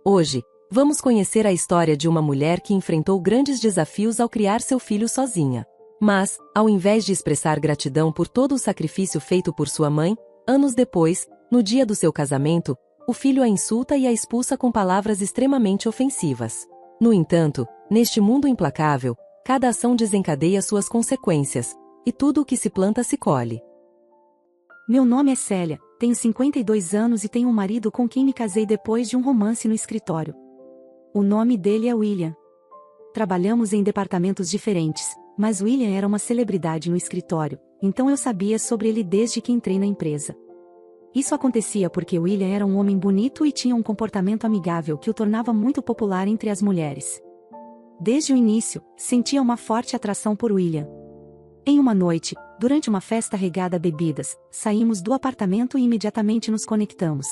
Hoje, vamos conhecer a história de uma mulher que enfrentou grandes desafios ao criar seu filho sozinha. Mas, ao invés de expressar gratidão por todo o sacrifício feito por sua mãe, anos depois, no dia do seu casamento, o filho a insulta e a expulsa com palavras extremamente ofensivas. No entanto, neste mundo implacável, cada ação desencadeia suas consequências, e tudo o que se planta se colhe. Meu nome é Célia, tenho 52 anos e tenho um marido com quem me casei depois de um romance no escritório. O nome dele é William. Trabalhamos em departamentos diferentes, mas William era uma celebridade no escritório, então eu sabia sobre ele desde que entrei na empresa. Isso acontecia porque William era um homem bonito e tinha um comportamento amigável que o tornava muito popular entre as mulheres. Desde o início, sentia uma forte atração por William. Em uma noite, durante uma festa regada a bebidas, saímos do apartamento e imediatamente nos conectamos.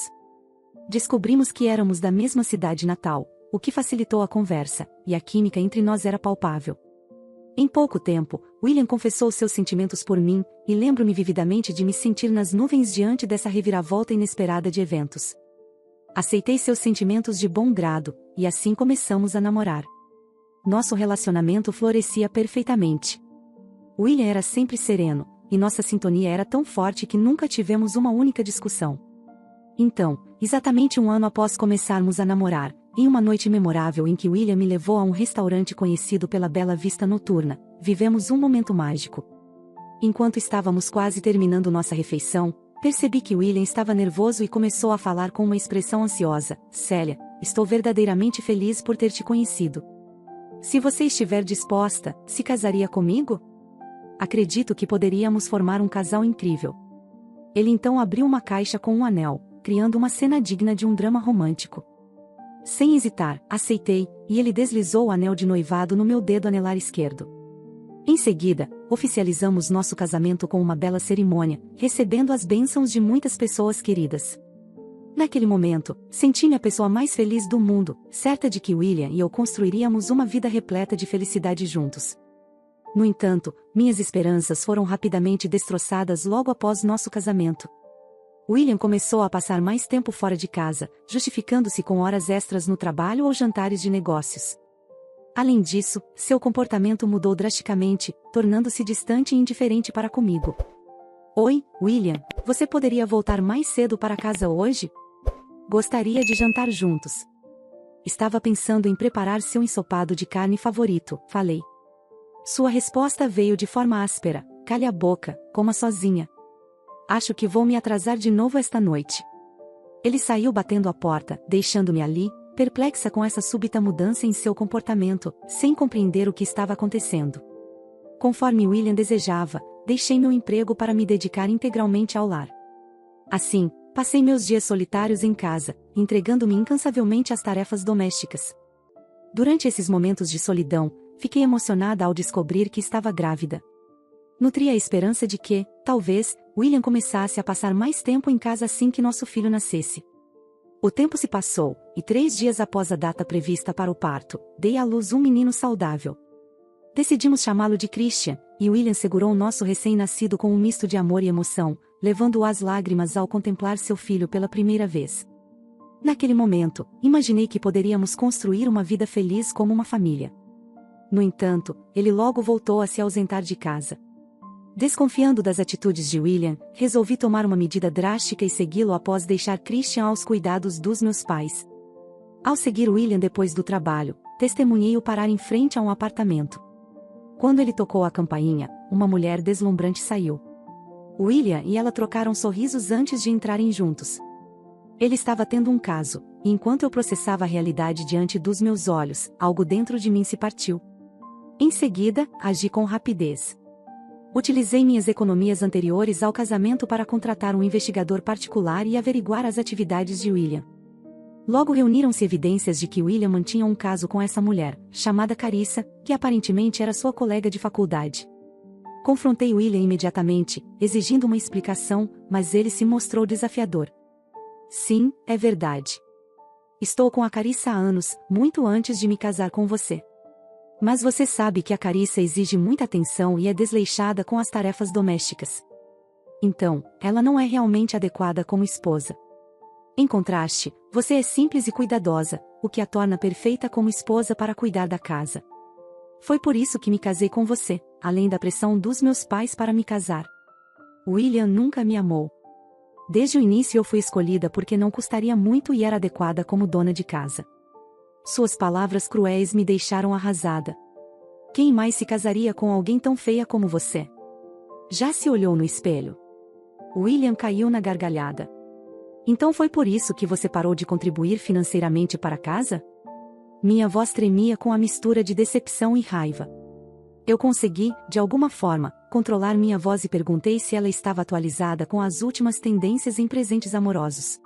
Descobrimos que éramos da mesma cidade natal, o que facilitou a conversa, e a química entre nós era palpável. Em pouco tempo, William confessou seus sentimentos por mim, e lembro-me vividamente de me sentir nas nuvens diante dessa reviravolta inesperada de eventos. Aceitei seus sentimentos de bom grado, e assim começamos a namorar. Nosso relacionamento florescia perfeitamente. William era sempre sereno, e nossa sintonia era tão forte que nunca tivemos uma única discussão. Então, exatamente um ano após começarmos a namorar, em uma noite memorável em que William me levou a um restaurante conhecido pela bela vista noturna, vivemos um momento mágico. Enquanto estávamos quase terminando nossa refeição, percebi que William estava nervoso e começou a falar com uma expressão ansiosa. Célia, estou verdadeiramente feliz por ter te conhecido. Se você estiver disposta, se casaria comigo? Acredito que poderíamos formar um casal incrível. Ele então abriu uma caixa com um anel, criando uma cena digna de um drama romântico. Sem hesitar, aceitei, e ele deslizou o anel de noivado no meu dedo anelar esquerdo. Em seguida, oficializamos nosso casamento com uma bela cerimônia, recebendo as bênçãos de muitas pessoas queridas. Naquele momento, senti-me a pessoa mais feliz do mundo, certa de que William e eu construiríamos uma vida repleta de felicidade juntos. No entanto, minhas esperanças foram rapidamente destroçadas logo após nosso casamento. William começou a passar mais tempo fora de casa, justificando-se com horas extras no trabalho ou jantares de negócios. Além disso, seu comportamento mudou drasticamente, tornando-se distante e indiferente para comigo. Oi, William, você poderia voltar mais cedo para casa hoje? Gostaria de jantar juntos. Estava pensando em preparar seu ensopado de carne favorito, falei. Sua resposta veio de forma áspera. Cale a boca, coma sozinha. Acho que vou me atrasar de novo esta noite. Ele saiu batendo a porta, deixando-me ali, perplexa com essa súbita mudança em seu comportamento, sem compreender o que estava acontecendo. Conforme William desejava, deixei meu emprego para me dedicar integralmente ao lar. Assim, passei meus dias solitários em casa, entregando-me incansavelmente às tarefas domésticas. Durante esses momentos de solidão, fiquei emocionada ao descobrir que estava grávida. Nutria a esperança de que, talvez, William começasse a passar mais tempo em casa assim que nosso filho nascesse. O tempo se passou, e 3 dias após a data prevista para o parto, dei à luz um menino saudável. Decidimos chamá-lo de Christian, e William segurou nosso recém-nascido com um misto de amor e emoção, levando-o às lágrimas ao contemplar seu filho pela primeira vez. Naquele momento, imaginei que poderíamos construir uma vida feliz como uma família. No entanto, ele logo voltou a se ausentar de casa. Desconfiando das atitudes de William, resolvi tomar uma medida drástica e segui-lo após deixar Christian aos cuidados dos meus pais. Ao seguir William depois do trabalho, testemunhei-o parar em frente a um apartamento. Quando ele tocou a campainha, uma mulher deslumbrante saiu. William e ela trocaram sorrisos antes de entrarem juntos. Ele estava tendo um caso, e enquanto eu processava a realidade diante dos meus olhos, algo dentro de mim se partiu. Em seguida, agi com rapidez. Utilizei minhas economias anteriores ao casamento para contratar um investigador particular e averiguar as atividades de William. Logo reuniram-se evidências de que William mantinha um caso com essa mulher, chamada Carissa, que aparentemente era sua colega de faculdade. Confrontei William imediatamente, exigindo uma explicação, mas ele se mostrou desafiador. Sim, é verdade. Estou com a Carissa há anos, muito antes de me casar com você. Mas você sabe que a Carissa exige muita atenção e é desleixada com as tarefas domésticas. Então, ela não é realmente adequada como esposa. Em contraste, você é simples e cuidadosa, o que a torna perfeita como esposa para cuidar da casa. Foi por isso que me casei com você, além da pressão dos meus pais para me casar. William nunca me amou. Desde o início eu fui escolhida porque não custaria muito e era adequada como dona de casa. Suas palavras cruéis me deixaram arrasada. Quem mais se casaria com alguém tão feia como você? Já se olhou no espelho? William caiu na gargalhada. Então foi por isso que você parou de contribuir financeiramente para a casa? Minha voz tremia com a mistura de decepção e raiva. Eu consegui, de alguma forma, controlar minha voz e perguntei se ela estava atualizada com as últimas tendências em presentes amorosos.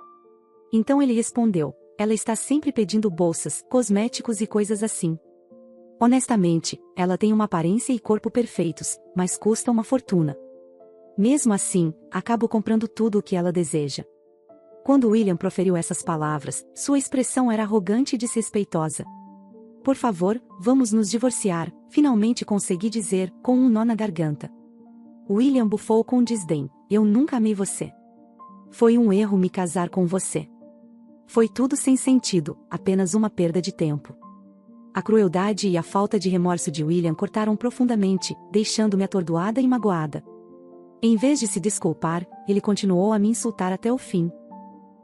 Então ele respondeu: ela está sempre pedindo bolsas, cosméticos e coisas assim. Honestamente, ela tem uma aparência e corpo perfeitos, mas custa uma fortuna. Mesmo assim, acabo comprando tudo o que ela deseja. Quando William proferiu essas palavras, sua expressão era arrogante e desrespeitosa. Por favor, vamos nos divorciar, finalmente consegui dizer, com um nó na garganta. William bufou com desdém: eu nunca amei você. Foi um erro me casar com você. Foi tudo sem sentido, apenas uma perda de tempo. A crueldade e a falta de remorso de William cortaram profundamente, deixando-me atordoada e magoada. Em vez de se desculpar, ele continuou a me insultar até o fim.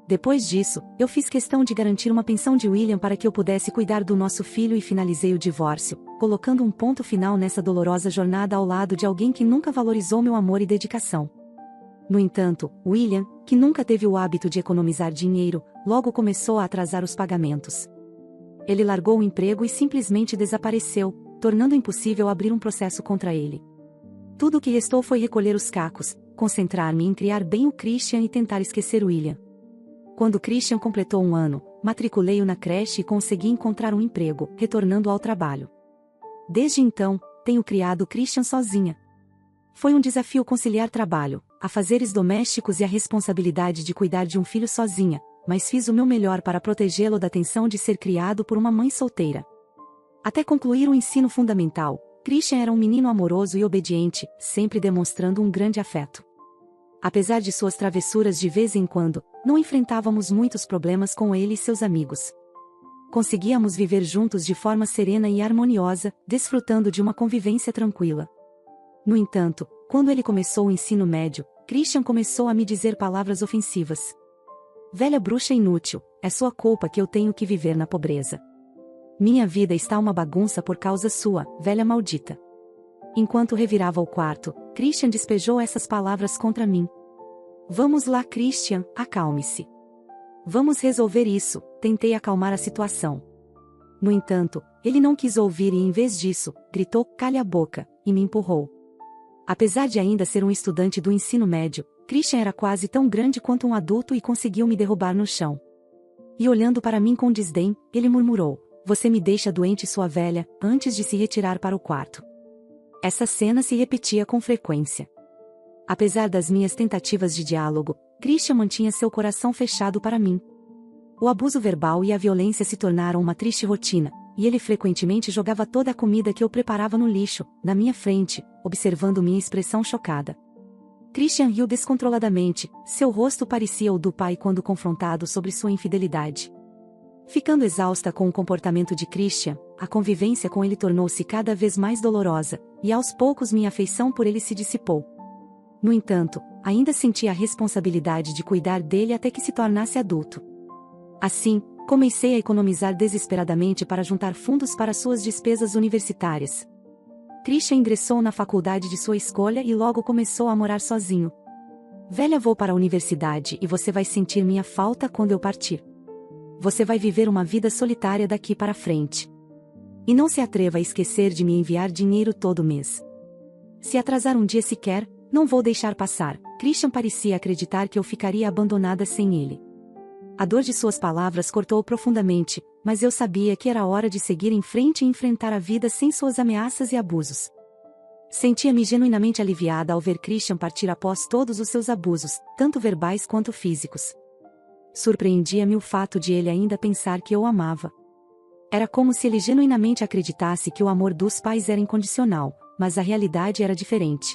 Depois disso, eu fiz questão de garantir uma pensão de William para que eu pudesse cuidar do nosso filho e finalizei o divórcio, colocando um ponto final nessa dolorosa jornada ao lado de alguém que nunca valorizou meu amor e dedicação. No entanto, William, que nunca teve o hábito de economizar dinheiro, logo começou a atrasar os pagamentos. Ele largou o emprego e simplesmente desapareceu, tornando impossível abrir um processo contra ele. Tudo o que restou foi recolher os cacos, concentrar-me em criar bem o Christian e tentar esquecer William. Quando Christian completou 1 ano, matriculei-o na creche e consegui encontrar um emprego, retornando ao trabalho. Desde então, tenho criado Christian sozinha. Foi um desafio conciliar trabalho, afazeres domésticos e a responsabilidade de cuidar de um filho sozinha, mas fiz o meu melhor para protegê-lo da tensão de ser criado por uma mãe solteira. Até concluir o ensino fundamental, Christian era um menino amoroso e obediente, sempre demonstrando um grande afeto. Apesar de suas travessuras de vez em quando, não enfrentávamos muitos problemas com ele e seus amigos. Conseguíamos viver juntos de forma serena e harmoniosa, desfrutando de uma convivência tranquila. No entanto, quando ele começou o ensino médio, Christian começou a me dizer palavras ofensivas. Velha bruxa inútil, é sua culpa que eu tenho que viver na pobreza. Minha vida está uma bagunça por causa sua, velha maldita. Enquanto revirava o quarto, Christian despejou essas palavras contra mim. Vamos lá, Christian, acalme-se. Vamos resolver isso, tentei acalmar a situação. No entanto, ele não quis ouvir e em vez disso, gritou, calha a boca, e me empurrou. Apesar de ainda ser um estudante do ensino médio, Christian era quase tão grande quanto um adulto e conseguiu me derrubar no chão. E olhando para mim com desdém, ele murmurou, você me deixa doente sua velha, antes de se retirar para o quarto. Essa cena se repetia com frequência. Apesar das minhas tentativas de diálogo, Christian mantinha seu coração fechado para mim. O abuso verbal e a violência se tornaram uma triste rotina, e ele frequentemente jogava toda a comida que eu preparava no lixo, na minha frente, observando minha expressão chocada. Christian riu descontroladamente, seu rosto parecia o do pai quando confrontado sobre sua infidelidade. Ficando exausta com o comportamento de Christian, a convivência com ele tornou-se cada vez mais dolorosa, e aos poucos minha afeição por ele se dissipou. No entanto, ainda sentia a responsabilidade de cuidar dele até que se tornasse adulto. Assim, comecei a economizar desesperadamente para juntar fundos para suas despesas universitárias. Christian ingressou na faculdade de sua escolha e logo começou a morar sozinho. Velha, vou para a universidade e você vai sentir minha falta quando eu partir. Você vai viver uma vida solitária daqui para frente. E não se atreva a esquecer de me enviar dinheiro todo mês. Se atrasar um dia sequer, não vou deixar passar. Christian parecia acreditar que eu ficaria abandonada sem ele. A dor de suas palavras cortou profundamente, mas eu sabia que era hora de seguir em frente e enfrentar a vida sem suas ameaças e abusos. Sentia-me genuinamente aliviada ao ver Christian partir após todos os seus abusos, tanto verbais quanto físicos. Surpreendia-me o fato de ele ainda pensar que eu o amava. Era como se ele genuinamente acreditasse que o amor dos pais era incondicional, mas a realidade era diferente.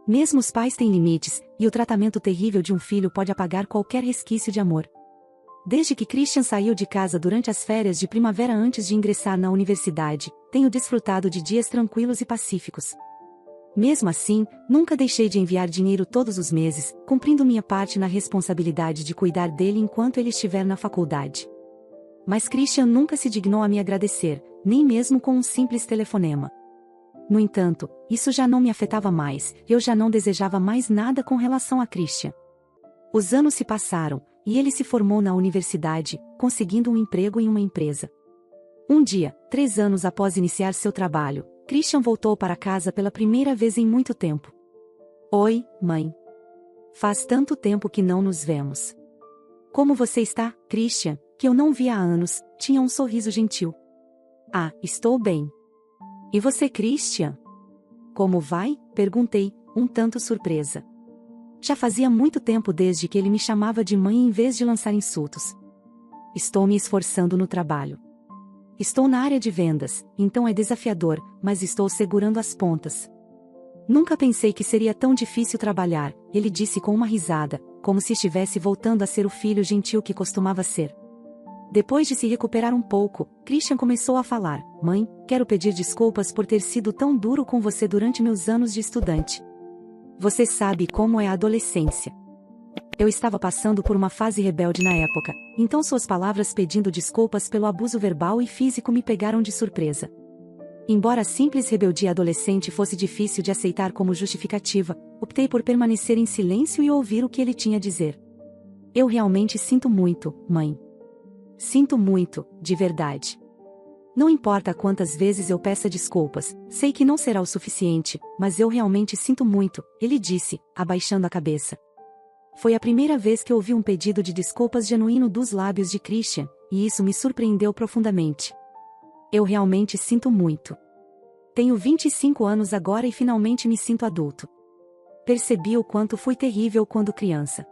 Mesmo os pais têm limites, e o tratamento terrível de um filho pode apagar qualquer resquício de amor. Desde que Christian saiu de casa durante as férias de primavera antes de ingressar na universidade, tenho desfrutado de dias tranquilos e pacíficos. Mesmo assim, nunca deixei de enviar dinheiro todos os meses, cumprindo minha parte na responsabilidade de cuidar dele enquanto ele estiver na faculdade. Mas Christian nunca se dignou a me agradecer, nem mesmo com um simples telefonema. No entanto, isso já não me afetava mais, eu já não desejava mais nada com relação a Christian. Os anos se passaram, e ele se formou na universidade, conseguindo um emprego em uma empresa. Um dia, 3 anos após iniciar seu trabalho, Christian voltou para casa pela primeira vez em muito tempo. Oi, mãe. Faz tanto tempo que não nos vemos. Como você está, Christian, que eu não via há anos, tinha um sorriso gentil. Ah, estou bem. E você, Christian? Como vai? Perguntei, um tanto surpresa. Já fazia muito tempo desde que ele me chamava de mãe em vez de lançar insultos. Estou me esforçando no trabalho. Estou na área de vendas, então é desafiador, mas estou segurando as pontas. Nunca pensei que seria tão difícil trabalhar, ele disse com uma risada, como se estivesse voltando a ser o filho gentil que costumava ser. Depois de se recuperar um pouco, Christian começou a falar: Mãe, quero pedir desculpas por ter sido tão duro com você durante meus anos de estudante. Você sabe como é a adolescência. Eu estava passando por uma fase rebelde na época, então suas palavras pedindo desculpas pelo abuso verbal e físico me pegaram de surpresa. Embora a simples rebeldia adolescente fosse difícil de aceitar como justificativa, optei por permanecer em silêncio e ouvir o que ele tinha a dizer. Eu realmente sinto muito, mãe. Sinto muito, de verdade. Não importa quantas vezes eu peça desculpas, sei que não será o suficiente, mas eu realmente sinto muito, ele disse, abaixando a cabeça. Foi a primeira vez que ouvi um pedido de desculpas genuíno dos lábios de Christian, e isso me surpreendeu profundamente. Eu realmente sinto muito. Tenho 25 anos agora e finalmente me sinto adulto. Percebi o quanto fui terrível quando criança.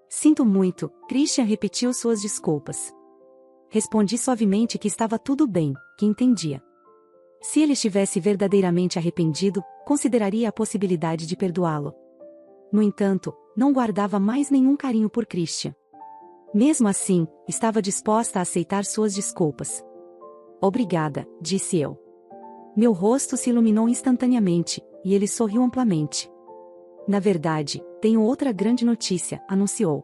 Sinto muito, Christian repetiu suas desculpas. Respondi suavemente que estava tudo bem, que entendia. Se ele estivesse verdadeiramente arrependido, consideraria a possibilidade de perdoá-lo. No entanto, não guardava mais nenhum carinho por Christian. Mesmo assim, estava disposta a aceitar suas desculpas. Obrigada, disse eu. Meu rosto se iluminou instantaneamente, e ele sorriu amplamente. Na verdade, tenho outra grande notícia, anunciou.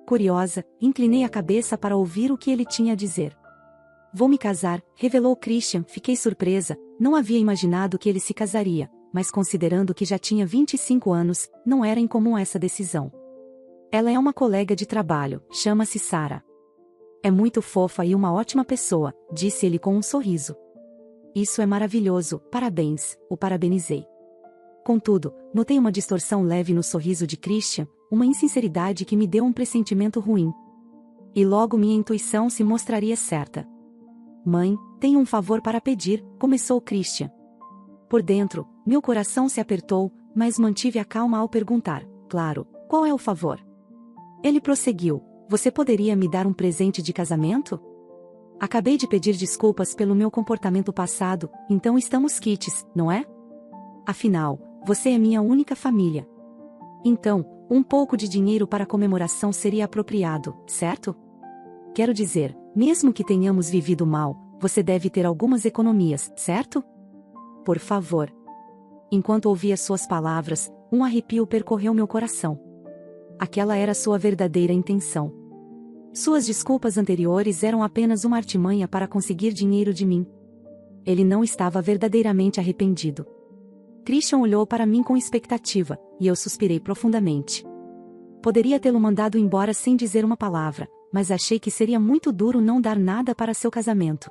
Curiosa, inclinei a cabeça para ouvir o que ele tinha a dizer. Vou me casar, revelou Christian, fiquei surpresa, não havia imaginado que ele se casaria, mas considerando que já tinha 25 anos, não era incomum essa decisão. Ela é uma colega de trabalho, chama-se Sarah. É muito fofa e uma ótima pessoa, disse ele com um sorriso. Isso é maravilhoso, parabéns, o parabenizei. Contudo, notei uma distorção leve no sorriso de Christian, uma insinceridade que me deu um pressentimento ruim. E logo minha intuição se mostraria certa. Mãe, tenho um favor para pedir, começou Christian. Por dentro, meu coração se apertou, mas mantive a calma ao perguntar, claro, qual é o favor? Ele prosseguiu, você poderia me dar um presente de casamento? Acabei de pedir desculpas pelo meu comportamento passado, então estamos quites, não é? Afinal, você é minha única família. Então, um pouco de dinheiro para comemoração seria apropriado, certo? Quero dizer, mesmo que tenhamos vivido mal, você deve ter algumas economias, certo? Por favor. Enquanto ouvia suas palavras, um arrepio percorreu meu coração. Aquela era sua verdadeira intenção. Suas desculpas anteriores eram apenas uma artimanha para conseguir dinheiro de mim. Ele não estava verdadeiramente arrependido. Christian olhou para mim com expectativa, e eu suspirei profundamente. Poderia tê-lo mandado embora sem dizer uma palavra, mas achei que seria muito duro não dar nada para seu casamento.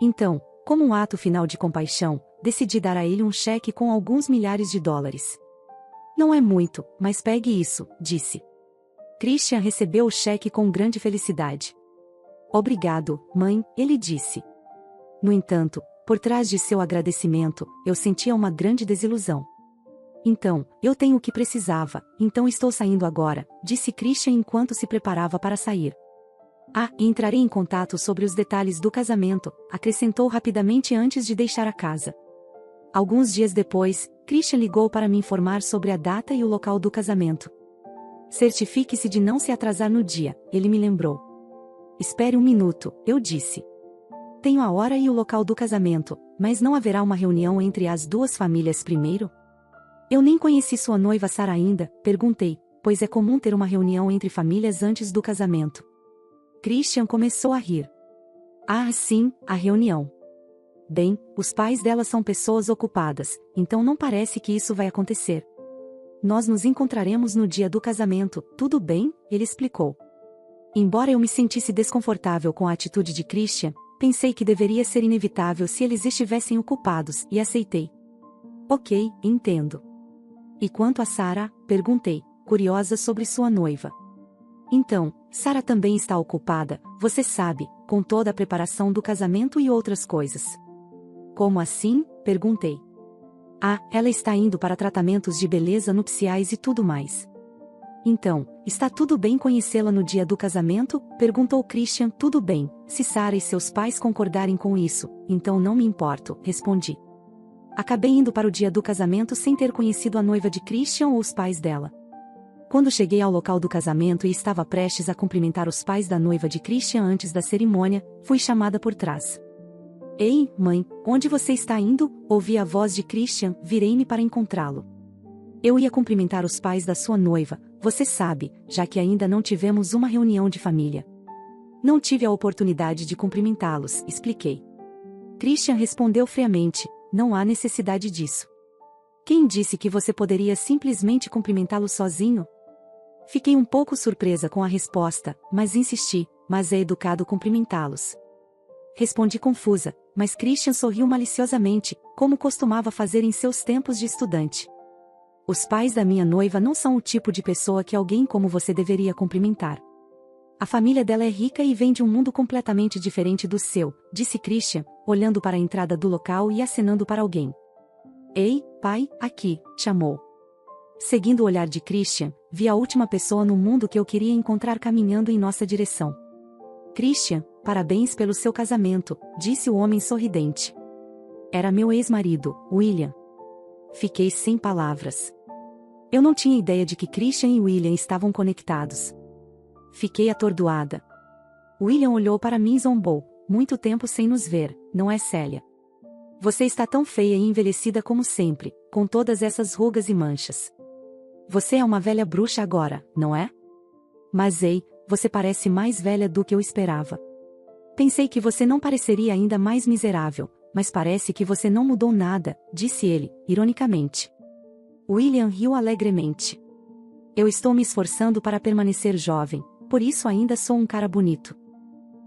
Então, como um ato final de compaixão, decidi dar a ele um cheque com alguns milhares de dólares. Não é muito, mas pegue isso, disse. Christian recebeu o cheque com grande felicidade. Obrigado, mãe, ele disse. No entanto, por trás de seu agradecimento, eu sentia uma grande desilusão. Então, eu tenho o que precisava, então estou saindo agora, disse Christian enquanto se preparava para sair. Ah, e entrarei em contato sobre os detalhes do casamento, acrescentou rapidamente antes de deixar a casa. Alguns dias depois, Christian ligou para me informar sobre a data e o local do casamento. Certifique-se de não se atrasar no dia, ele me lembrou. Espere um minuto, eu disse. Tenho a hora e o local do casamento, mas não haverá uma reunião entre as duas famílias primeiro? Eu nem conheci sua noiva Sara ainda, perguntei, pois é comum ter uma reunião entre famílias antes do casamento. Christian começou a rir. Ah, sim, a reunião. Bem, os pais dela são pessoas ocupadas, então não parece que isso vai acontecer. Nós nos encontraremos no dia do casamento, tudo bem? Ele explicou. Embora eu me sentisse desconfortável com a atitude de Christian, pensei que deveria ser inevitável se eles estivessem ocupados, e aceitei. Ok, entendo. E quanto a Sara? Perguntei, curiosa sobre sua noiva. Então, Sara também está ocupada, você sabe, com toda a preparação do casamento e outras coisas. Como assim? Perguntei. Ah, ela está indo para tratamentos de beleza nupciais e tudo mais. Então, está tudo bem conhecê-la no dia do casamento? Perguntou Christian. Tudo bem, se Sara e seus pais concordarem com isso, então não me importo, respondi. Acabei indo para o dia do casamento sem ter conhecido a noiva de Christian ou os pais dela. Quando cheguei ao local do casamento e estava prestes a cumprimentar os pais da noiva de Christian antes da cerimônia, fui chamada por trás. Ei, mãe, onde você está indo? Ouvi a voz de Christian, virei-me para encontrá-lo. Eu ia cumprimentar os pais da sua noiva, você sabe, já que ainda não tivemos uma reunião de família. Não tive a oportunidade de cumprimentá-los, expliquei. Christian respondeu friamente, não há necessidade disso. Quem disse que você poderia simplesmente cumprimentá-lo sozinho? Fiquei um pouco surpresa com a resposta, mas insisti, mas é educado cumprimentá-los. Respondi confusa, mas Christian sorriu maliciosamente, como costumava fazer em seus tempos de estudante. Os pais da minha noiva não são o tipo de pessoa que alguém como você deveria cumprimentar. A família dela é rica e vem de um mundo completamente diferente do seu, disse Christian, olhando para a entrada do local e acenando para alguém. Ei, pai, aqui, chamou. Seguindo o olhar de Christian, vi a última pessoa no mundo que eu queria encontrar caminhando em nossa direção. Christian, parabéns pelo seu casamento, disse o homem sorridente. Era meu ex-marido, William. Fiquei sem palavras. Eu não tinha ideia de que Christian e William estavam conectados. Fiquei atordoada. William olhou para mim e zombou. Muito tempo sem nos ver, não é, Célia? Você está tão feia e envelhecida como sempre, com todas essas rugas e manchas. Você é uma velha bruxa agora, não é? Mas ei, você parece mais velha do que eu esperava. Pensei que você não pareceria ainda mais miserável, mas parece que você não mudou nada, disse ele, ironicamente. William riu alegremente. Eu estou me esforçando para permanecer jovem, por isso ainda sou um cara bonito.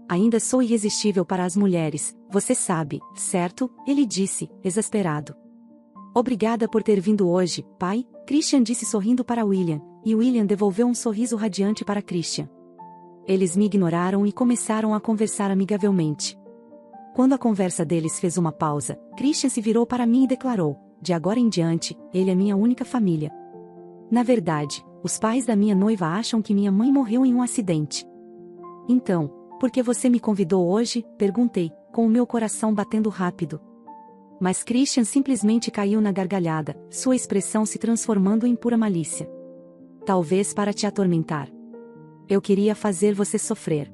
Ainda sou irresistível para as mulheres, você sabe, certo? Ele disse, exasperado. Obrigada por ter vindo hoje, pai, Christian disse sorrindo para William, e William devolveu um sorriso radiante para Christian. Eles me ignoraram e começaram a conversar amigavelmente. Quando a conversa deles fez uma pausa, Christian se virou para mim e declarou, de agora em diante, ele é minha única família. Na verdade, os pais da minha noiva acham que minha mãe morreu em um acidente. Então, por que você me convidou hoje? Perguntei, com o meu coração batendo rápido. Mas Christian simplesmente caiu na gargalhada, sua expressão se transformando em pura malícia. Talvez para te atormentar. Eu queria fazer você sofrer.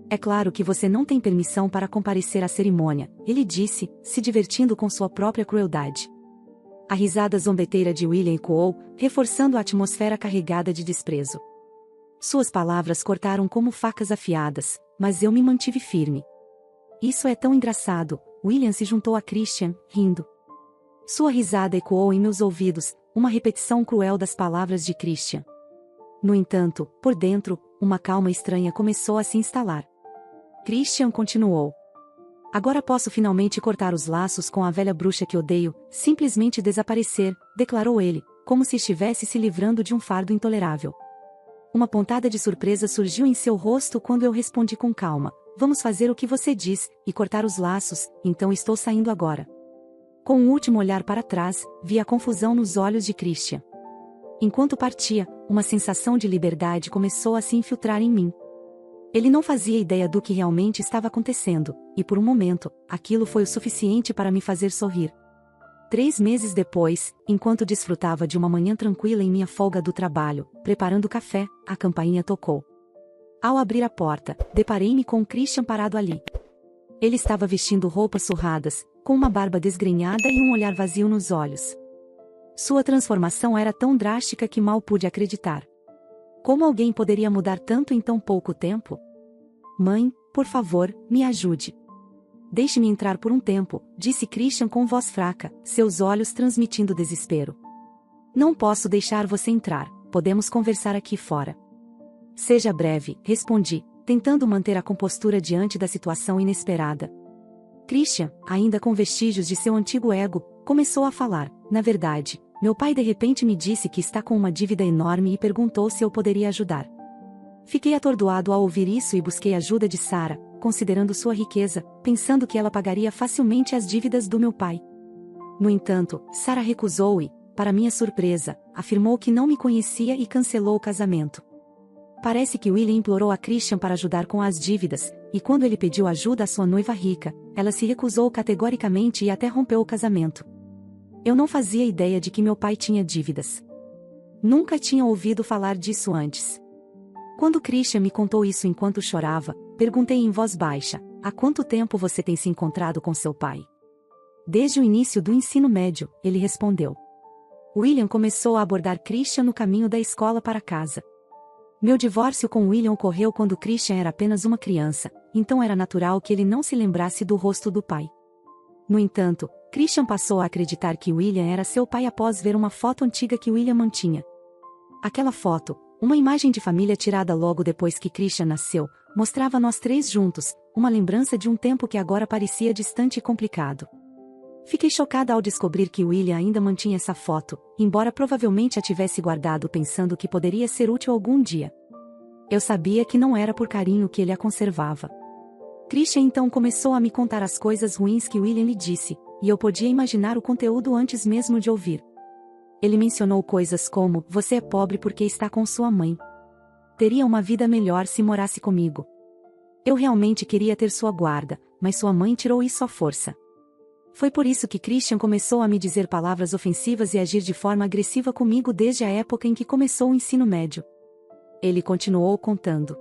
É claro que você não tem permissão para comparecer à cerimônia, ele disse, se divertindo com sua própria crueldade. A risada zombeteira de William ecoou, reforçando a atmosfera carregada de desprezo. Suas palavras cortaram como facas afiadas, mas eu me mantive firme. Isso é tão engraçado, William se juntou a Christian, rindo. Sua risada ecoou em meus ouvidos, uma repetição cruel das palavras de Christian. No entanto, por dentro, uma calma estranha começou a se instalar. Christian continuou. Agora posso finalmente cortar os laços com a velha bruxa que odeio, simplesmente desaparecer, declarou ele, como se estivesse se livrando de um fardo intolerável. Uma pontada de surpresa surgiu em seu rosto quando eu respondi com calma, vamos fazer o que você diz, e cortar os laços, então estou saindo agora. Com um último olhar para trás, vi a confusão nos olhos de Christian. Enquanto partia, uma sensação de liberdade começou a se infiltrar em mim. Ele não fazia ideia do que realmente estava acontecendo, e por um momento, aquilo foi o suficiente para me fazer sorrir. 3 meses depois, enquanto desfrutava de uma manhã tranquila em minha folga do trabalho, preparando café, a campainha tocou. Ao abrir a porta, deparei-me com o Christian parado ali. Ele estava vestindo roupas surradas, com uma barba desgrenhada e um olhar vazio nos olhos. Sua transformação era tão drástica que mal pude acreditar. Como alguém poderia mudar tanto em tão pouco tempo? Mãe, por favor, me ajude. Deixe-me entrar por um tempo, disse Christian com voz fraca, seus olhos transmitindo desespero. Não posso deixar você entrar, podemos conversar aqui fora. Seja breve, respondi, tentando manter a compostura diante da situação inesperada. Christian, ainda com vestígios de seu antigo ego, começou a falar. Na verdade, meu pai de repente me disse que está com uma dívida enorme e perguntou se eu poderia ajudar. Fiquei atordoado ao ouvir isso e busquei ajuda de Sarah, considerando sua riqueza, pensando que ela pagaria facilmente as dívidas do meu pai. No entanto, Sarah recusou e, para minha surpresa, afirmou que não me conhecia e cancelou o casamento. Parece que William implorou a Christian para ajudar com as dívidas, e quando ele pediu ajuda à sua noiva rica, ela se recusou categoricamente e até rompeu o casamento. Eu não fazia ideia de que meu pai tinha dívidas. Nunca tinha ouvido falar disso antes. Quando Christian me contou isso enquanto chorava, perguntei em voz baixa: há quanto tempo você tem se encontrado com seu pai? Desde o início do ensino médio, ele respondeu. William começou a abordar Christian no caminho da escola para casa. Meu divórcio com William ocorreu quando Christian era apenas uma criança, então era natural que ele não se lembrasse do rosto do pai. No entanto, Christian passou a acreditar que William era seu pai após ver uma foto antiga que William mantinha. Aquela foto, uma imagem de família tirada logo depois que Christian nasceu, mostrava nós três juntos, uma lembrança de um tempo que agora parecia distante e complicado. Fiquei chocada ao descobrir que William ainda mantinha essa foto, embora provavelmente a tivesse guardado pensando que poderia ser útil algum dia. Eu sabia que não era por carinho que ele a conservava. Christian então começou a me contar as coisas ruins que William lhe disse, e eu podia imaginar o conteúdo antes mesmo de ouvir. Ele mencionou coisas como: você é pobre porque está com sua mãe. Teria uma vida melhor se morasse comigo. Eu realmente queria ter sua guarda, mas sua mãe tirou isso à força. Foi por isso que Christian começou a me dizer palavras ofensivas e agir de forma agressiva comigo desde a época em que começou o ensino médio. Ele continuou contando.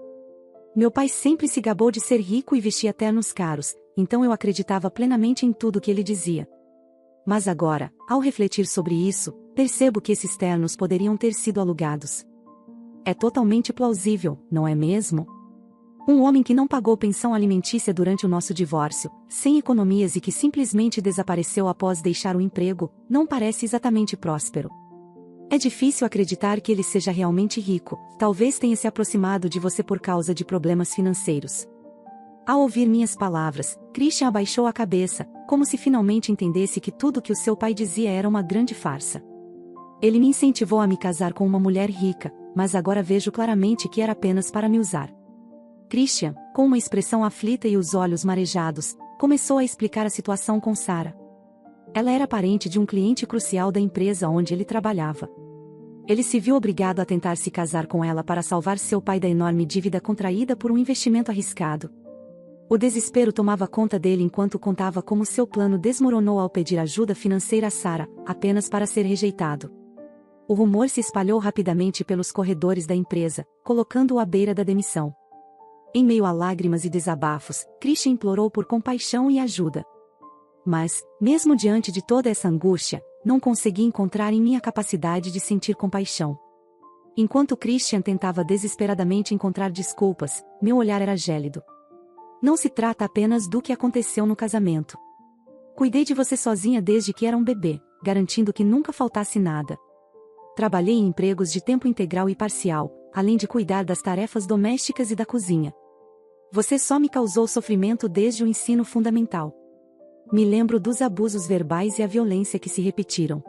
Meu pai sempre se gabou de ser rico e vestia ternos caros, então eu acreditava plenamente em tudo que ele dizia. Mas agora, ao refletir sobre isso, percebo que esses ternos poderiam ter sido alugados. É totalmente plausível, não é mesmo? Um homem que não pagou pensão alimentícia durante o nosso divórcio, sem economias e que simplesmente desapareceu após deixar o emprego, não parece exatamente próspero. É difícil acreditar que ele seja realmente rico, talvez tenha se aproximado de você por causa de problemas financeiros. Ao ouvir minhas palavras, Christian abaixou a cabeça, como se finalmente entendesse que tudo que o seu pai dizia era uma grande farsa. Ele me incentivou a me casar com uma mulher rica, mas agora vejo claramente que era apenas para me usar. Christian, com uma expressão aflita e os olhos marejados, começou a explicar a situação com Sarah. Ela era parente de um cliente crucial da empresa onde ele trabalhava. Ele se viu obrigado a tentar se casar com ela para salvar seu pai da enorme dívida contraída por um investimento arriscado. O desespero tomava conta dele enquanto contava como seu plano desmoronou ao pedir ajuda financeira a Sarah, apenas para ser rejeitado. O rumor se espalhou rapidamente pelos corredores da empresa, colocando-o à beira da demissão. Em meio a lágrimas e desabafos, Christian implorou por compaixão e ajuda. Mas, mesmo diante de toda essa angústia, não consegui encontrar em mim a capacidade de sentir compaixão. Enquanto Christian tentava desesperadamente encontrar desculpas, meu olhar era gélido. Não se trata apenas do que aconteceu no casamento. Cuidei de você sozinha desde que era um bebê, garantindo que nunca faltasse nada. Trabalhei em empregos de tempo integral e parcial, além de cuidar das tarefas domésticas e da cozinha. Você só me causou sofrimento desde o ensino fundamental. Me lembro dos abusos verbais e a violência que se repetiram.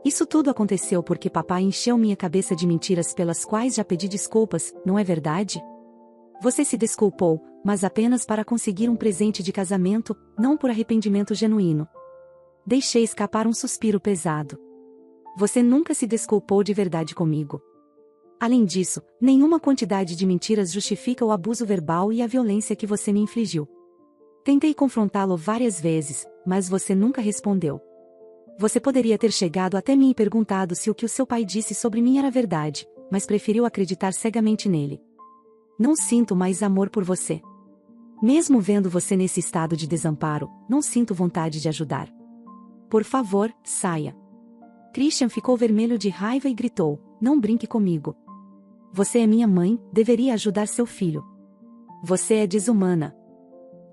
Isso tudo aconteceu porque papai encheu minha cabeça de mentiras pelas quais já pedi desculpas, não é verdade? Você se desculpou, mas apenas para conseguir um presente de casamento, não por arrependimento genuíno. Deixei escapar um suspiro pesado. Você nunca se desculpou de verdade comigo. Além disso, nenhuma quantidade de mentiras justifica o abuso verbal e a violência que você me infligiu. Tentei confrontá-lo várias vezes, mas você nunca respondeu. Você poderia ter chegado até mim e perguntado se o que o seu pai disse sobre mim era verdade, mas preferiu acreditar cegamente nele. Não sinto mais amor por você. Mesmo vendo você nesse estado de desamparo, não sinto vontade de ajudar. Por favor, saia. Christian ficou vermelho de raiva e gritou: não brinque comigo. Você é minha mãe, deveria ajudar seu filho. Você é desumana.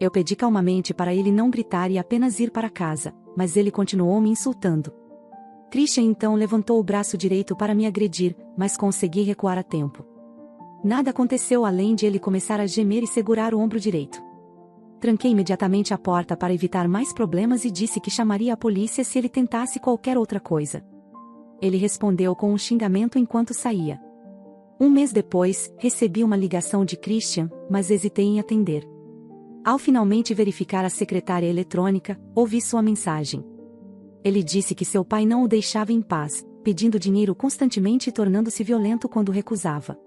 Eu pedi calmamente para ele não gritar e apenas ir para casa, mas ele continuou me insultando. Christian então levantou o braço direito para me agredir, mas consegui recuar a tempo. Nada aconteceu além de ele começar a gemer e segurar o ombro direito. Tranquei imediatamente a porta para evitar mais problemas e disse que chamaria a polícia se ele tentasse qualquer outra coisa. Ele respondeu com um xingamento enquanto saía. Um mês depois, recebi uma ligação de Christian, mas hesitei em atender. Ao finalmente verificar a secretária eletrônica, ouvi sua mensagem. Ele disse que seu pai não o deixava em paz, pedindo dinheiro constantemente e tornando-se violento quando recusava.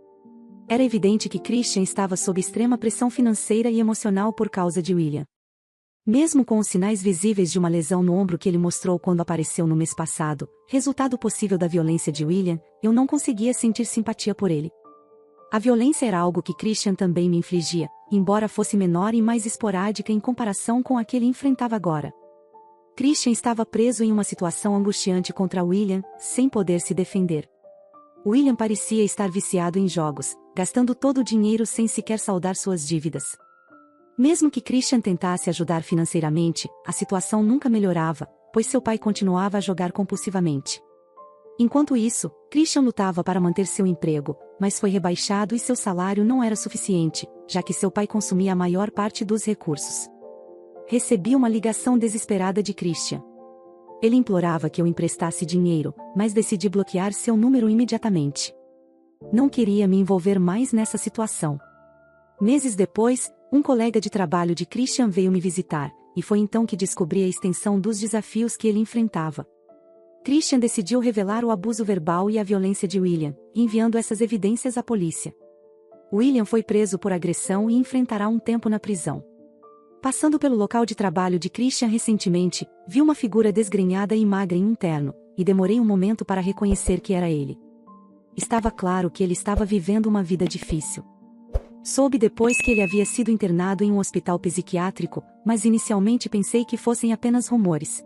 Era evidente que Christian estava sob extrema pressão financeira e emocional por causa de William. Mesmo com os sinais visíveis de uma lesão no ombro que ele mostrou quando apareceu no mês passado, resultado possível da violência de William, eu não conseguia sentir simpatia por ele. A violência era algo que Christian também me infligia, embora fosse menor e mais esporádica em comparação com a que ele enfrentava agora. Christian estava preso em uma situação angustiante contra William, sem poder se defender. William parecia estar viciado em jogos, gastando todo o dinheiro sem sequer saldar suas dívidas. Mesmo que Christian tentasse ajudar financeiramente, a situação nunca melhorava, pois seu pai continuava a jogar compulsivamente. Enquanto isso, Christian lutava para manter seu emprego, mas foi rebaixado e seu salário não era suficiente, já que seu pai consumia a maior parte dos recursos. Recebi uma ligação desesperada de Christian. Ele implorava que eu emprestasse dinheiro, mas decidi bloquear seu número imediatamente. Não queria me envolver mais nessa situação. Meses depois, um colega de trabalho de Christian veio me visitar, e foi então que descobri a extensão dos desafios que ele enfrentava. Christian decidiu revelar o abuso verbal e a violência de William, enviando essas evidências à polícia. William foi preso por agressão e enfrentará um tempo na prisão. Passando pelo local de trabalho de Christian recentemente, vi uma figura desgrenhada e magra em um terno, e demorei um momento para reconhecer que era ele. Estava claro que ele estava vivendo uma vida difícil. Soube depois que ele havia sido internado em um hospital psiquiátrico, mas inicialmente pensei que fossem apenas rumores.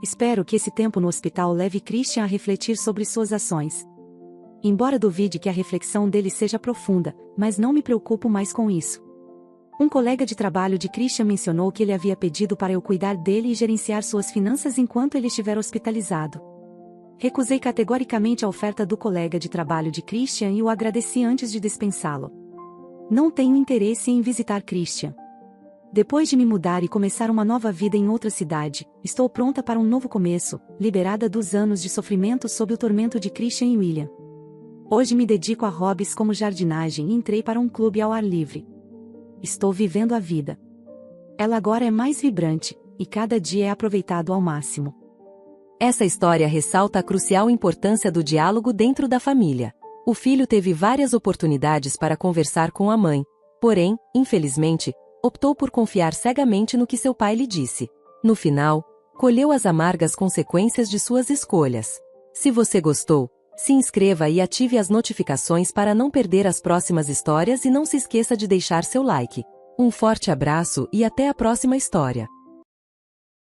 Espero que esse tempo no hospital leve Christian a refletir sobre suas ações. Embora duvide que a reflexão dele seja profunda, mas não me preocupo mais com isso. Um colega de trabalho de Christian mencionou que ele havia pedido para eu cuidar dele e gerenciar suas finanças enquanto ele estiver hospitalizado. Recusei categoricamente a oferta do colega de trabalho de Christian e o agradeci antes de dispensá-lo. Não tenho interesse em visitar Christian. Depois de me mudar e começar uma nova vida em outra cidade, estou pronta para um novo começo, liberada dos anos de sofrimento sob o tormento de Christian e William. Hoje me dedico a hobbies como jardinagem e entrei para um clube ao ar livre. Estou vivendo a vida. Ela agora é mais vibrante, e cada dia é aproveitado ao máximo. Essa história ressalta a crucial importância do diálogo dentro da família. O filho teve várias oportunidades para conversar com a mãe, porém, infelizmente, optou por confiar cegamente no que seu pai lhe disse. No final, colheu as amargas consequências de suas escolhas. Se você gostou, se inscreva e ative as notificações para não perder as próximas histórias e não se esqueça de deixar seu like. Um forte abraço e até a próxima história.